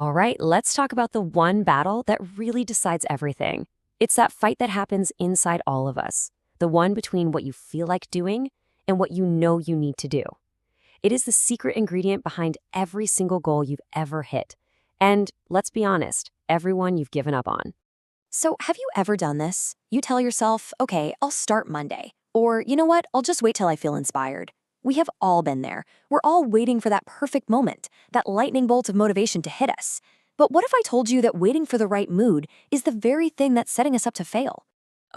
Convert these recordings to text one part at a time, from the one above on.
All right, let's talk about the one battle that really decides everything. It's that fight that happens inside all of us, the one between what you feel like doing and what you know you need to do. It is the secret ingredient behind every single goal you've ever hit. And let's be honest, everyone you've given up on. So, have you ever done this? You tell yourself, okay, I'll start Monday. Or, you know what, I'll just wait till I feel inspired. We have all been there. We're all waiting for that perfect moment, that lightning bolt of motivation to hit us. But what if I told you that waiting for the right mood is the very thing that's setting us up to fail?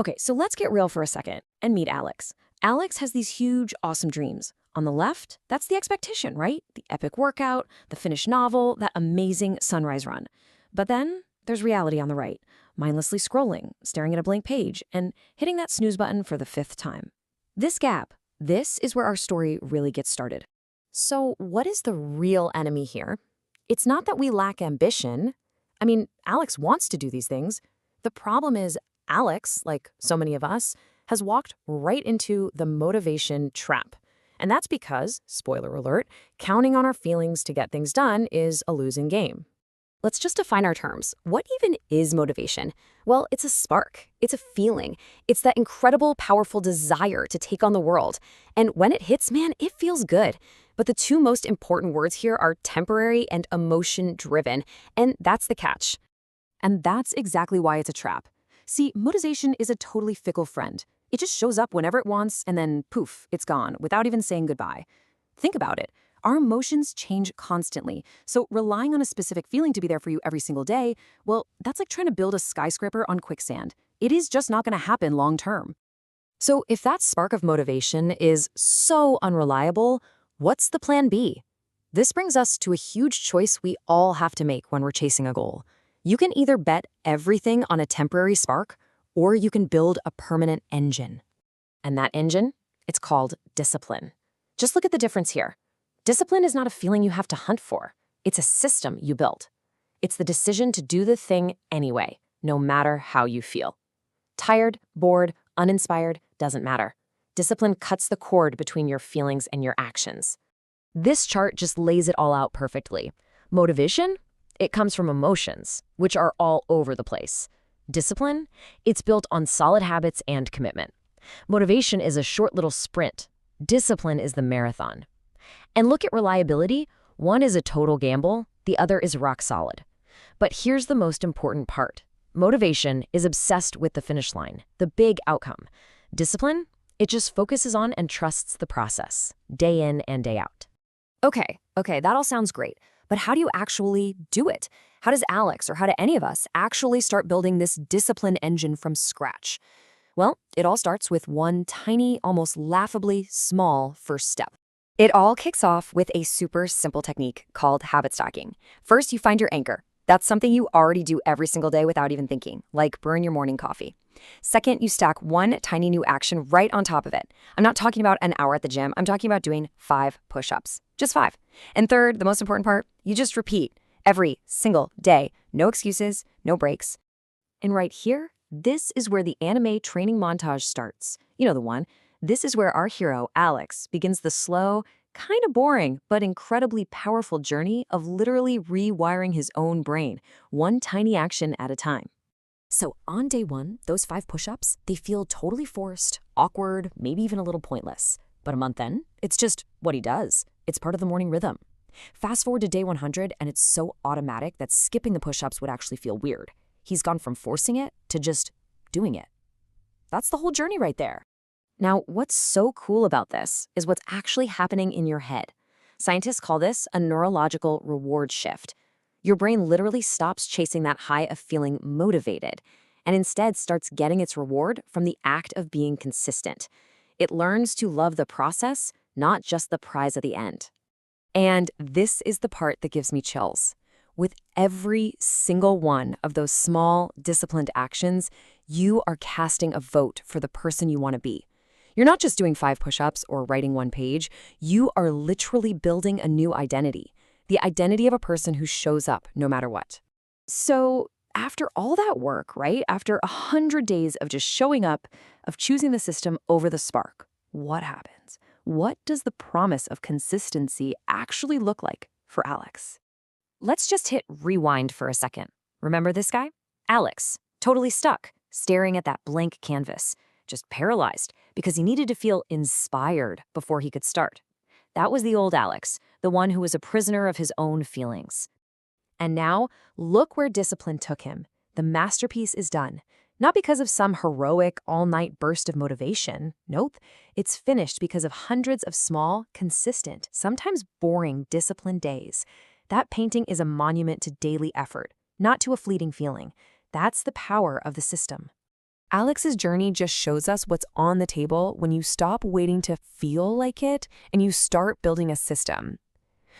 Okay, so let's get real for a second and meet Alex. Alex has these huge, awesome dreams. On the left, that's the expectation, right? The epic workout, the finished novel, that amazing sunrise run. But then there's reality on the right, mindlessly scrolling, staring at a blank page, and hitting that snooze button for the fifth time. This gap, this is where our story really gets started. So, what is the real enemy here? It's not that we lack ambition. I mean, Alex wants to do these things. The problem is Alex, like so many of us, has walked right into the motivation trap. And that's because, spoiler alert, counting on our feelings to get things done is a losing game. Let's just define our terms. What even is motivation? Well, it's a spark. It's a feeling. It's that incredible, powerful desire to take on the world. And when it hits, man, it feels good. But the two most important words here are temporary and emotion-driven. And that's the catch. And that's exactly why it's a trap. See, motivation is a totally fickle friend. It just shows up whenever it wants, and then poof, it's gone, without even saying goodbye. Think about it. Our emotions change constantly, so relying on a specific feeling to be there for you every single day, well, that's like trying to build a skyscraper on quicksand. It is just not going to happen long term. So if that spark of motivation is so unreliable, what's the plan B? This brings us to a huge choice we all have to make when we're chasing a goal. You can either bet everything on a temporary spark, or you can build a permanent engine. And that engine, it's called discipline. Just look at the difference here. Discipline is not a feeling you have to hunt for. It's a system you built. It's the decision to do the thing anyway, no matter how you feel. Tired, bored, uninspired, doesn't matter. Discipline cuts the cord between your feelings and your actions. This chart just lays it all out perfectly. Motivation? It comes from emotions, which are all over the place. Discipline? It's built on solid habits and commitment. Motivation is a short little sprint. Discipline is the marathon. And look at reliability. One is a total gamble, the other is rock solid. But here's the most important part. Motivation is obsessed with the finish line, the big outcome. Discipline? It just focuses on and trusts the process, day in and day out. Okay, that all sounds great. But how do you actually do it? How does Alex, or how do any of us, actually start building this discipline engine from scratch? Well, it all starts with one tiny, almost laughably small first step. It all kicks off with a super simple technique called habit stacking. First, you find your anchor. That's something you already do every single day without even thinking, like brewing your morning coffee. Second, you stack one tiny new action right on top of it. I'm not talking about an hour at the gym. I'm talking about doing 5 push-ups. Just 5. And third, the most important part, you just repeat every single day. No excuses, no breaks. And right here, this is where the anime training montage starts. You know the one. This is where our hero, Alex, begins the slow, kind of boring, but incredibly powerful journey of literally rewiring his own brain, one tiny action at a time. So on day 1, those 5 push-ups, they feel totally forced, awkward, maybe even a little pointless. But a month in, it's just what he does. It's part of the morning rhythm. Fast forward to day 100, and it's so automatic that skipping the push-ups would actually feel weird. He's gone from forcing it to just doing it. That's the whole journey right there. Now, what's so cool about this is what's actually happening in your head. Scientists call this a neurological reward shift. Your brain literally stops chasing that high of feeling motivated and instead starts getting its reward from the act of being consistent. It learns to love the process, not just the prize at the end. And this is the part that gives me chills. With every single one of those small, disciplined actions, you are casting a vote for the person you want to be. You're not just doing 5 push-ups or writing 1 page. You are literally building a new identity, the identity of a person who shows up no matter what. So after all that work, right, after 100 days of just showing up, of choosing the system over the spark, what happens? What does the promise of consistency actually look like for Alex? let's just hit rewind for a second. Remember this guy? Alex, totally stuck, staring at that blank canvas, just paralyzed because he needed to feel inspired before he could start. That was the old Alex, the one who was a prisoner of his own feelings. And now, look where discipline took him. The masterpiece is done. Not because of some heroic, all-night burst of motivation. Nope. It's finished because of hundreds of small, consistent, sometimes boring, disciplined days. That painting is a monument to daily effort, not to a fleeting feeling. That's the power of the system. Alex's journey just shows us what's on the table when you stop waiting to feel like it and you start building a system.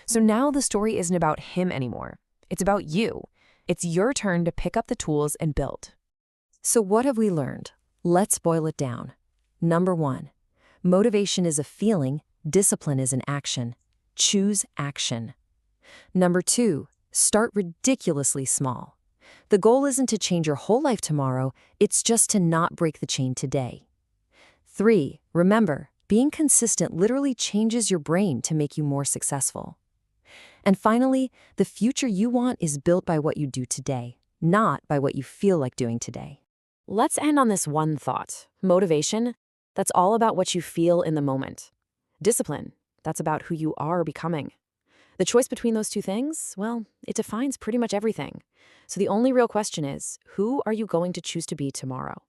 So now the story isn't about him anymore. It's about you. It's your turn to pick up the tools and build. So what have we learned? Let's boil it down. Number 1, motivation is a feeling, discipline is an action. Choose action. Number 2, start ridiculously small. The goal isn't to change your whole life tomorrow, it's just to not break the chain today. 3, remember, being consistent literally changes your brain to make you more successful. And finally, the future you want is built by what you do today, not by what you feel like doing today. Let's end on this one thought. Motivation, that's all about what you feel in the moment. Discipline, that's about who you are becoming. The choice between those two things, well, it defines pretty much everything. So the only real question is, who are you going to choose to be tomorrow?